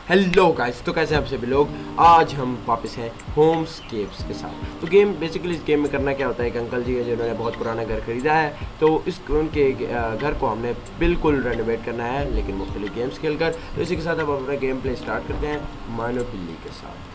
Hello guys, तो कैसे आप सभी लोग। आज हम वापस हैं होमस्केप्स के साथ। तो गेम बेसिकली इस गेम में करना क्या होता है, एक अंकल जी है जिन्होंने बहुत पुराना घर खरीदा है। तो इस उनके घर को हमने बिल्कुल रेनोवेट करना है, लेकिन मुख्तलिफ गेम्स खेलकर। तो इसी के साथ अब अपना गेम प्ले स्टार्ट करते हैं मोनोपोली के साथ।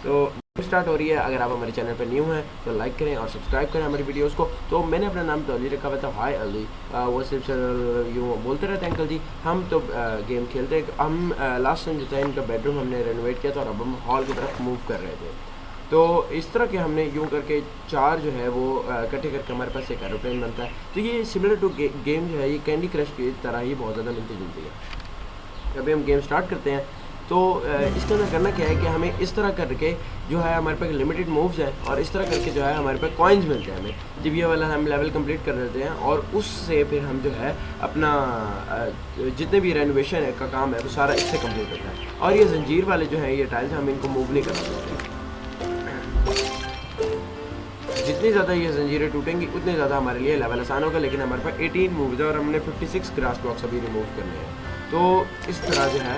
तो स्टार्ट हो रही है। अगर आप हमारे चैनल पर न्यू हैं तो लाइक करें और सब्सक्राइब करें हमारी वीडियोस को। तो मैंने अपना नाम तो अली रखा हुआ था, हाय अली। वो सिर्फ यूँ बोलते रहते हैं अंकल जी। हम तो गेम खेलते हैं। हम लास्ट टाइम जो था इनका बेडरूम हमने रेनोवेट किया था और अब हम हॉल की तरफ मूव कर रहे थे। तो इस तरह के हमने यूँ करके चार जो है वो इकट्ठे करके हमारे पास एक एरोप्लेन बनता है। तो ये सिमिलर टू गेम जो है, ये कैंडी क्रश की तरह ही बहुत ज़्यादा मिलती जुलती है। अभी हम गेम स्टार्ट करते हैं। तो इसके अंदर करना क्या है कि हमें इस तरह करके जो है हमारे पास लिमिटेड मूव्स हैं और इस तरह करके जो है हमारे पास कॉइन्स मिलते हैं हमें। जब ये वाला हम लेवल कंप्लीट कर देते हैं और उससे फिर हम जो है अपना जितने भी रेनोवेशन है का काम है वो सारा इससे कंप्लीट होता है। और ये जंजीर वाले जो है ये टाइल्स हम इनको मूव नहीं करा सकते। जितनी ज़्यादा ये जंजीरें टूटेंगी उतने ज़्यादा हमारे लिए लेवल आसान होगा। लेकिन हमारे पास 18 मूव्स है और हमने 56 ग्रास ब्लॉक्स अभी रिमूव करने हैं। तो इस तरह जो है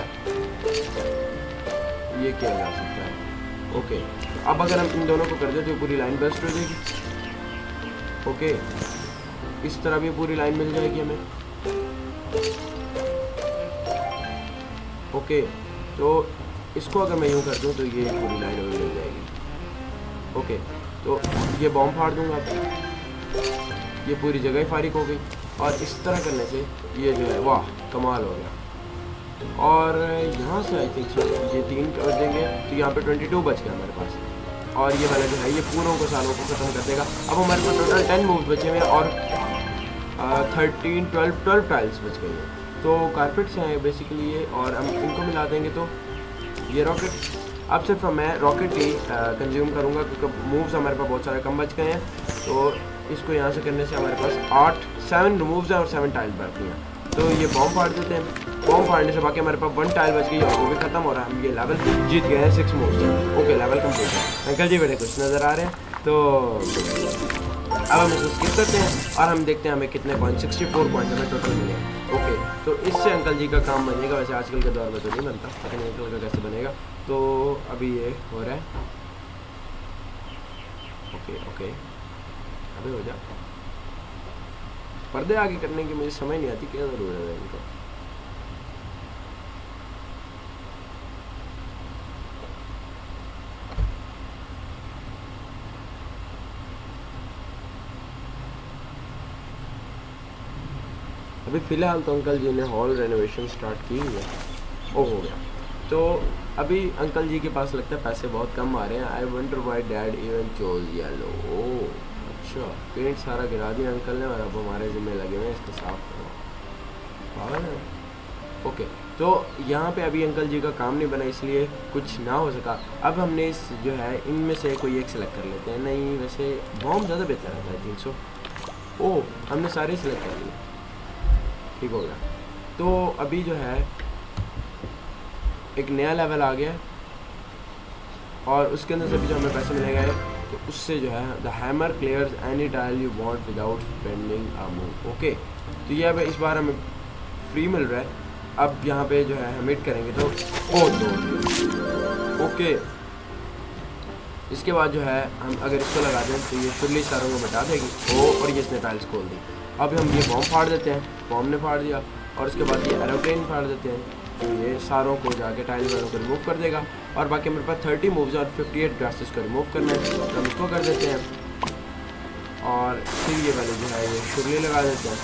ये किया जा सकता है। ओके, अब अगर हम इन दोनों को कर दें तो पूरी लाइन बेस्ट हो जाएगी। ओके, इस तरह भी पूरी लाइन मिल जाएगी हमें। ओके, तो इसको अगर मैं यूँ कर दूँ तो ये पूरी लाइन हमें मिल जाएगी। ओके, तो ये बॉम्ब फाड़ दूँगा, ये पूरी जगह फारिग हो गई। और इस तरह करने से ये जो है वाह कमाल हो गया। और यहाँ से आई थिंक ये 3 कर देंगे तो यहाँ पे 22 बच गया हमारे पास। और ये वाला जो है ये पूरों को सालों को ख़त्म कर देगा। अब हमारे पास टोटल 10 मूव्स बचे हुए हैं और 12 टाइल्स बच गई हैं। तो कारपेट्स हैं बेसिकली ये, और हम इनको मिला देंगे तो ये रॉकेट। अब सिर्फ मैं रॉकेट ही कंज्यूम करूँगा क्योंकि मूव्स हमारे पास बहुत सारे कम बच गए हैं। तो इसको यहाँ से करने से हमारे पास 7 मूव्स हैं और 7 टाइल्स बची हैं। तो ये बॉम्ब फाड़ देते हैं। बॉम्ब फाड़ने से बाकी हमारे पास 1 टाइल बच गई और वो भी खत्म हो रहा है। हम ये लेवल जीत गए हैं 6 मूव्स से। ओके, लेवल कंप्लीट है। अंकल जी बड़े कुछ नज़र आ रहे हैं। तो अब हम इसको स्किप करते हैं और हम देखते हैं हमें कितने पॉइंट 64 पॉइंट हमें टोटल मिले। ओके, तो इससे अंकल जी का काम बनेगा। वैसे आजकल के दौर में तो नहीं बनता, पता नहीं अंकल का कैसे बनेगा। तो अभी ये हो रहा है। ओके, अभी हो जा। पर्दे आगे करने की मुझे समझ नहीं आती क्या ज़रूरत है इनको। अभी फ़िलहाल तो अंकल जी ने हॉल रेनोवेशन स्टार्ट की हुई है। ओ हो गया। तो अभी अंकल जी के पास लगता है पैसे बहुत कम आ रहे हैं। I wonder why dad even chose yellow. Oh अच्छा, पेंट सारा गिरा दिया अंकल ने और अब हमारे ज़िम्मे लगे हुए हैं इसको साफ करना। पागल है। ओके, तो यहाँ पे अभी अंकल जी का काम नहीं बना इसलिए कुछ ना हो सका। अब हमने इस जो है इनमें से कोई एक सिलेक्ट कर लेते हैं। नहीं, वैसे बॉम्ब ज़्यादा बेहतर रहता है 300। ओह, हमने सारे सिलेक्ट कर लिए, ठीक हो गया। तो अभी जो है एक नया लेवल आ गया और उसके अंदर से भी जो हमें पैसे मिलेंगे तो उससे जो है the hammer clears any tile you want without spending a move. Okay, तो ये अब इस बार हमें फ्री मिल रहा है। अब यहाँ पे जो है हम हिट करेंगे तो ओके, इसके बाद जो है हम अगर इसको लगा दें तो ये फुल्ली सारों को मिटा देगी। और ये इसने टाइल्स खोल दी। अब हम ये बॉम्ब फाड़ देते हैं, बॉम्ब ने फाड़ दिया। और उसके बाद ये एरोप्लेन फाड़ देते हैं तो ये सारों को जाके टाइल्स वालों को रिमूव कर देगा। और बाकी मेरे पास 30 मूव्स और 58 ग्रासेस को रिमूव करना है तो हम इसको कर देते हैं। और फिर ये वाले जो है ये शुरली लगा देते हैं।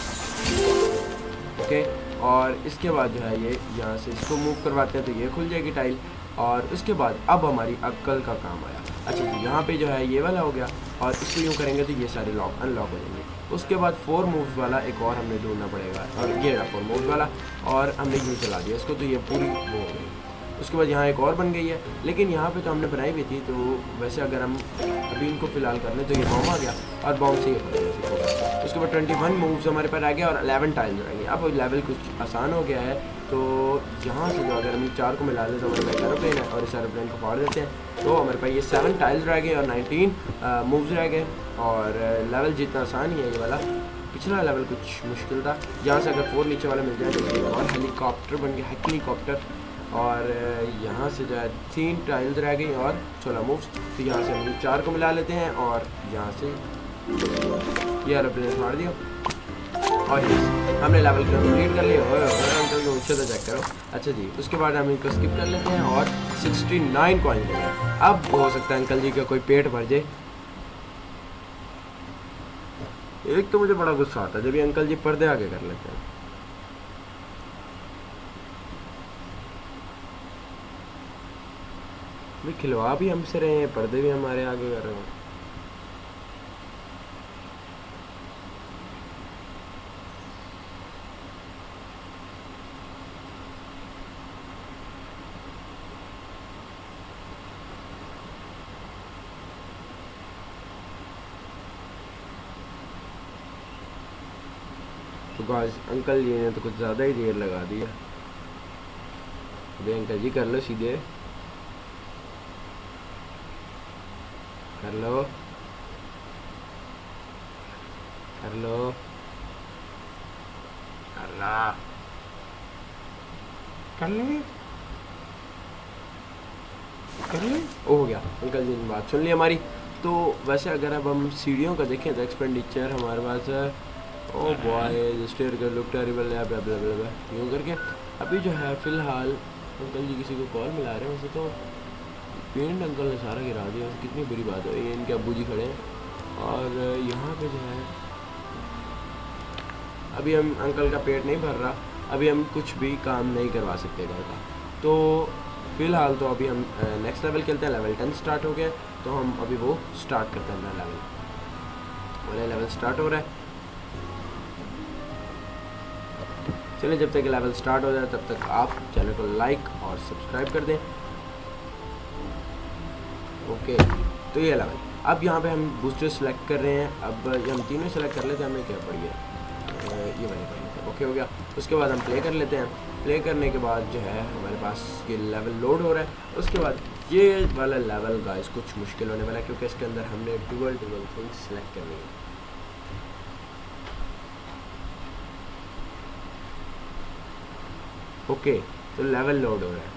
ओके, और इसके बाद जो है ये यहाँ से इसको मूव करवाते हैं तो ये खुल जाएगी टाइल। और उसके बाद अब हमारी अक्ल का काम आया। अच्छा जी, यहाँ पे जो है ये वाला हो गया और इसको यूँ करेंगे तो ये सारे लॉक अनलॉक हो जाएंगे। उसके बाद 4 मूव्स वाला एक और हमने ढूंढना पड़ेगा और ये रहा 4 मूव्स वाला और हमने यूँ चला दिया इसको तो ये पूरी वो हो गई। उसके बाद यहाँ एक और बन गई है, लेकिन यहाँ पे तो हमने बनाई हुई थी। तो वैसे अगर हम अभी इनको फ़िलहाल कर लें तो ये बॉम्ब आ गया और बॉम्ब से ये होगा। उसके बाद 21 मूव्स हमारे पास आ गया और 11 टाइल्स रहेंगे। अब लेवल कुछ आसान हो गया है। तो यहाँ से जो अगर हम 4 को मिला दें तो हमारे पास एरोप्लेन है और इस एरोप्लेन को फाड़ देते हैं तो हमारे पास ये 7 टाइल्स रह गए और 19 मूव्स रह गए। और लेवल जितना आसान ही है ये वाला, पिछला लेवल कुछ मुश्किल था। यहाँ से अगर 4 नीचे वाला मिल जाए तो और हेलीकॉप्टर बन गया, हेलीकॉप्टर। और यहाँ से जो है 3 टाइल्स रह गई और 16 मूव्स। तो यहाँ से हम 4 को मिला लेते हैं और यहाँ से ये एरोप्लेन फाड़ दिया और हमने लेवल कंप्लीट कर लिया। और अंकल को ऊँचे तो चेक करो। अच्छा जी, उसके बाद हम इनको स्किप कर लेते हैं और 69 कॉइन ले गए। अब हो सकता है अंकल जी का कोई पेट भर जाए। एक तो मुझे बड़ा गुस्सा आता है जब ये अंकल जी पर्दे आगे कर लेते हैं। भाई खिलवा भी हमसे रहे हैं, पर्दे भी हमारे आगे कर रहे हैं। तो गाइस अंकल जी ने तो कुछ ज़्यादा ही देर लगा दिया। अबे अंकल जी कर लो, सीधे कर लो, कर लो, कर लो, कर ले, कर ले। ओ हो गया, अंकल जी ने बात सुन ली हमारी। तो वैसे अगर अब हम सीढ़ियों का देखें तो एक्सपेंडिचर हमारे पास है, ओ बॉय स्टेयर कर लुक टेरिबल है यूँ करके। अभी जो है फ़िलहाल अंकल जी किसी को कॉल मिला रहे हैं। वैसे तो पेंट अंकल ने सारा गिरा दिया, कितनी बुरी बात है। ये इनके अब्बू जी खड़े हैं और यहाँ पे जो है अभी हम अंकल का पेट नहीं भर रहा, अभी हम कुछ भी काम नहीं करवा सकते घर का। तो फ़िलहाल तो अभी हम नेक्स्ट लेवल खेलते हैं। लेवल 10 स्टार्ट हो गया, तो हम अभी वो स्टार्ट करते हैं अपना लेवल स्टार्ट हो रहा है। चलिए जब तक लेवल स्टार्ट हो जाए तब तक आप चैनल को लाइक और सब्सक्राइब कर दें। ओके, तो ये लेवल अब यहाँ पे हम बूस्टर सेलेक्ट कर रहे हैं। अब ये हम तीनों सेलेक्ट कर लेते हैं, हमें क्या पड़ी है ये वाली पड़ी है। ओके हो गया, उसके बाद हम प्ले कर लेते हैं। प्ले करने के बाद जो है हमारे पास ये लेवल लोड हो रहा है। उसके बाद ये वाला लेवल गाइस कुछ मुश्किल होने वाला है, क्योंकि इसके अंदर हमने डुअल थिंग्स सेलेक्ट करनी है। ओके, तो लेवल लोड हो रहा है।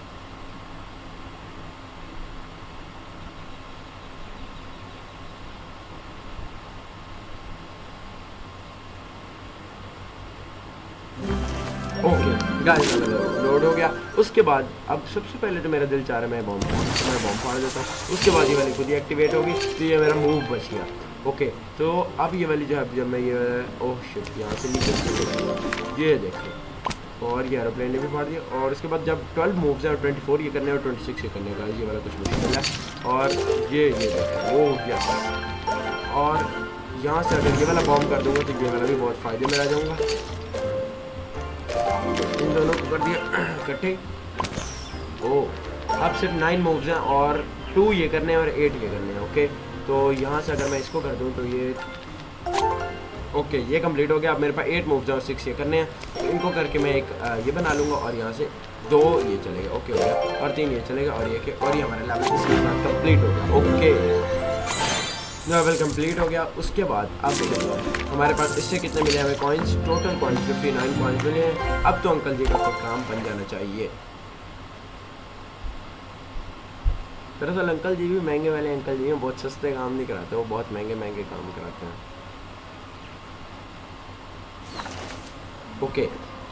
ओके गाइस लोड हो गया। उसके बाद अब सबसे पहले तो मेरा दिल चाह रहा है मैं बॉम्ब फाड़ देता हूँ। उसके बाद ये वाली खुद ही एक्टिवेट होगी, तो ये मेरा मूव बच गया। ओके, तो अब ये वाली जो है जब मैं ये ओह शिट यहाँ से नीचे ये देखिए, और ये एरोप्लेन ने भी फाड़ दिया। और उसके बाद जब 12 मूव्स है और 24 ये करने और 26 ये करने का, ये वाला कुछ मुश्किल है। और ये ओह यस, और यहाँ से अगर ये वाला बॉम्ब कर दूँगा तो ये वाला भी बहुत फ़ायदे में आ जाऊँगा। इन दोनों को कर दिया इकट्ठे। ओह अब सिर्फ 9 मूव्स हैं और 2 ये करने हैं और 8 ये करने हैं। ओके, तो यहाँ से अगर मैं इसको कर दूँ तो ये ओके ये कंप्लीट हो गया। अब मेरे पास 8 मूव्स हैं और 6 ये करने हैं, तो इनको करके मैं एक ये बना लूँगा और यहाँ से 2 ये चलेगा। ओके हो गया, और 3 ये चलेगा और ये और ये हमारा लेवल कंप्लीट हो गया। ओके, लेवल कंप्लीट हो गया। उसके बाद अब हमारे पास इससे कितने मिले हमें कॉइन्स, टोटल कॉइन्स 59 कॉइन्स मिले हैं। अब तो अंकल जी का कोई काम बन जाना चाहिए। दरअसल अंकल जी भी महंगे वाले अंकल जी हैं, बहुत सस्ते काम नहीं कराते, वो बहुत महंगे महंगे काम कराते हैं। ओके,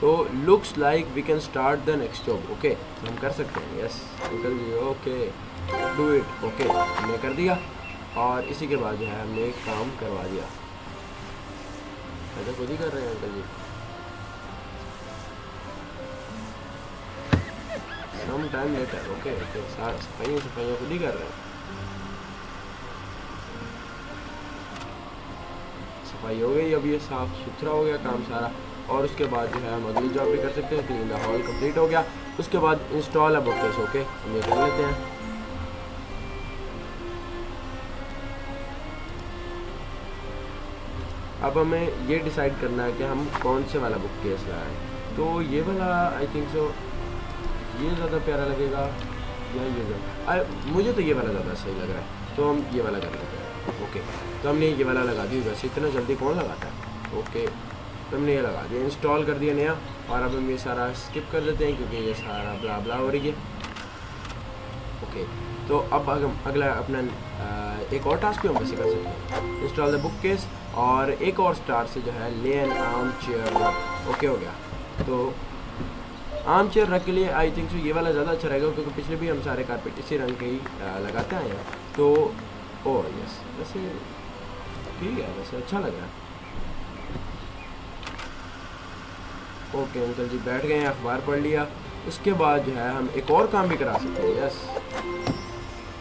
तो looks like we can start the next job. Okay, हम कर सकते हैं। Yes uncle ji, okay do it. Okay हमने कर दिया और इसी के बाद जो है हमने एक काम करवा दिया। ऐसा खुद ही कर रहे हैं uncle ji. Some time later. Okay okay, सफाइयाँ खुद ही कर रहे हैं। सफाई हो गई, अब ये साफ सुथरा हो गया काम सारा। और उसके बाद जो है हम अगली जॉब भी कर सकते हैं। क्लीन द हॉल कंप्लीट हो गया। उसके बाद इंस्टॉल अब ओके ओके हम ये कर लेते हैं। अब हमें ये डिसाइड करना है कि हम कौन से वाला बुक केस लाएं। तो ये वाला आई थिंक सो ये ज़्यादा प्यारा लगेगा या ये ज़्यादा, मुझे तो ये वाला ज़्यादा सही लग रहा है, तो हम ये वाला कर लेते हैं। ओके, तो हमने ये वाला लगा दी। वैसे इतना जल्दी कौन लगाता है। ओके तो हमने ये लगा दिया, इंस्टॉल कर दिया नया। और अब हम ये सारा स्किप कर देते हैं क्योंकि ये सारा ब्ला ब्ला हो रही है। ओके, तो अब अगला अपना एक और टास्क भी हम वैसे कर सकते हैं, इंस्टॉल द बुक केस, और एक और स्टार से जो है ले एन आर्म चेयर। ओके हो गया। तो आर्म चेयर रख के लिए आई थिंक सो ये वाला ज़्यादा अच्छा रहेगा क्योंकि पिछले भी हम सारे कारपेट इसी रंग के ही लगाते आए हैं। तो ओ यस, वैसे ठीक है, वैसे अच्छा लग रहा है। ओके अंकल जी बैठ गए हैं, अखबार पढ़ लिया। उसके बाद जो है हम एक और काम भी करा सकते हैं। यस,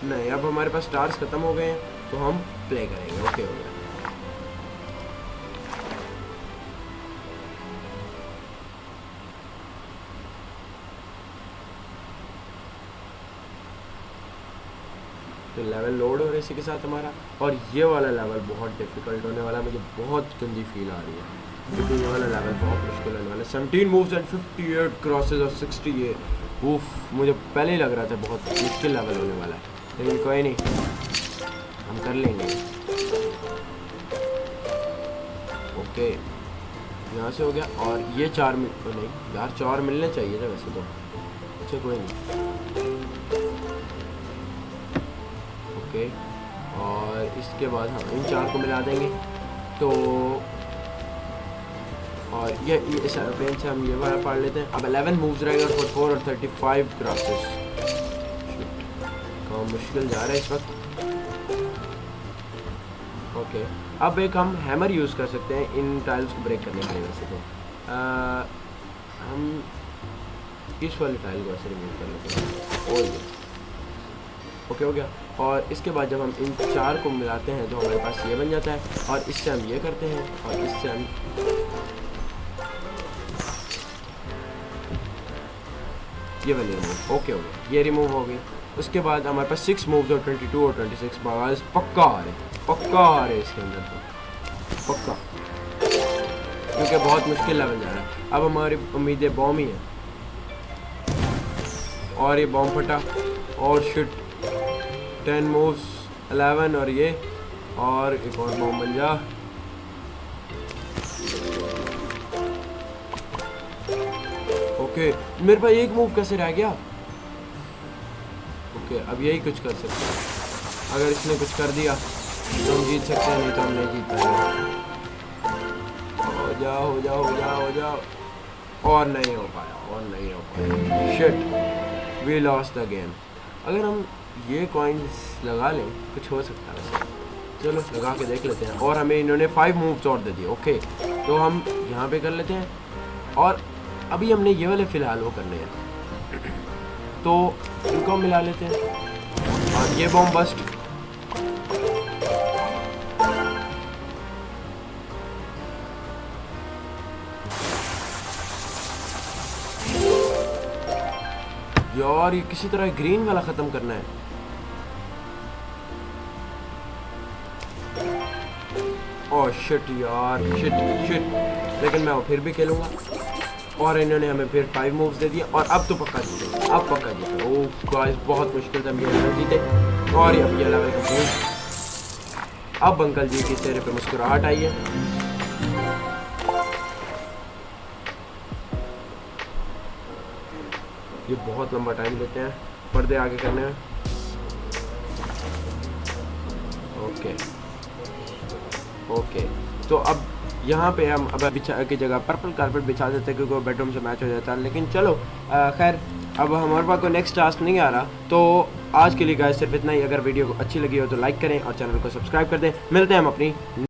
नहीं अब हमारे पास स्टार्स ख़त्म हो गए हैं तो हम प्ले करेंगे। ओके हो गया। तो लेवल लोड हो रहा है इसी के साथ हमारा, और ये वाला लेवल बहुत डिफिकल्ट होने वाला है। मुझे बहुत गंदी फील आ रही है क्योंकि ये वाला लेवल बहुत मुश्किल होने वाला है। 17 मूव्स एंड 58 क्रॉसेस और 68। उफ, मुझे पहले ही लग रहा था बहुत मुश्किल लेवल होने वाला है, लेकिन कोई नहीं, हम कर लेंगे। ओके, यहाँ से हो गया। और ये 4 नहीं यार, 4 मिलने चाहिए थे वैसे तो। अच्छा कोई नहीं। ओके, और इसके बाद हम इन 4 को मिला देंगे। तो और ये पेन से हम ये वाला पढ़ लेते हैं। अब 11 मूव्स रहेगा, 44 और 35 क्रॉसेस। काम मुश्किल जा रहा है इस वक्त। ओके, अब एक हम हैमर यूज़ कर सकते हैं इन टाइल्स को ब्रेक करने के लिए। वैसे तो हम इस वाली टाइल को ऐसे रिमूव कर लेते हैं। और ये ओके हो गया। और इसके बाद जब हम इन 4 को मिलाते हैं तो हमारे पास ये बन जाता है, और इससे हम ये करते हैं, और इससे हम ये वाली रिमूव। ओके हो गया, ये रिमूव हो गई। उसके बाद हमारे पास 6 मूव्स और 22 और 26 बागाज पक्का आ रहे इसके अंदर तो पक्का, क्योंकि बहुत मुश्किल लेवल जा रहा है। अब हमारी उम्मीदें बॉम्ब ही है, और ये बॉम्ब फटा, और शिट 10 मूव्स 11 और ये, और एक और बॉम्ब बन जा। ओके, मेरे पास एक मूव कैसे रह गया। ओके, अब यही कुछ कर सकते हैं। अगर इसने कुछ कर दिया तो हम जीत सकते हैं, नहीं तो हम नहीं जीत पाएंगे। हो जाओ। और नहीं हो पाया। Shit, we lost the game. अगर हम ये कॉइन्स लगा लें कुछ हो सकता है। चलो लगा के देख लेते हैं। और हमें इन्होंने 5 मूव्स और दे दिए। ओके, तो हम यहाँ पे कर लेते हैं, और अभी हमने ये वाले फ़िलहाल वो करने हैं, तो इनको मिला लेते हैं। और ये बॉम्ब बस्ट, यार ये किसी तरह ग्रीन वाला ख़त्म करना है। ओह शिट यार, शिट, लेकिन मैं वो फिर भी खेलूँगा। और इन्होंने हमें फिर 5 मूव्स दे दिए, और अब तो पक्का जीते। ओह गाइस, बहुत मुश्किल से हम ये लेवल जीते, और अब ये लेवल कंप्लीट। अब अंकल जी के चेहरे पे मुस्कुराहट आई है। ये बहुत लंबा टाइम लेते हैं पर्दे आगे करने में। ओके, तो अब यहाँ पे हम अब बिछा की जगह पर्पल कारपेट बिछा देते हैं क्योंकि वो बेडरूम से मैच हो जाता है। लेकिन चलो खैर, अब हमारे पास कोई नेक्स्ट टास्क नहीं आ रहा, तो आज के लिए गाइस सिर्फ इतना ही। अगर वीडियो को अच्छी लगी हो तो लाइक करें और चैनल को सब्सक्राइब कर दें। मिलते हैं हम अपनी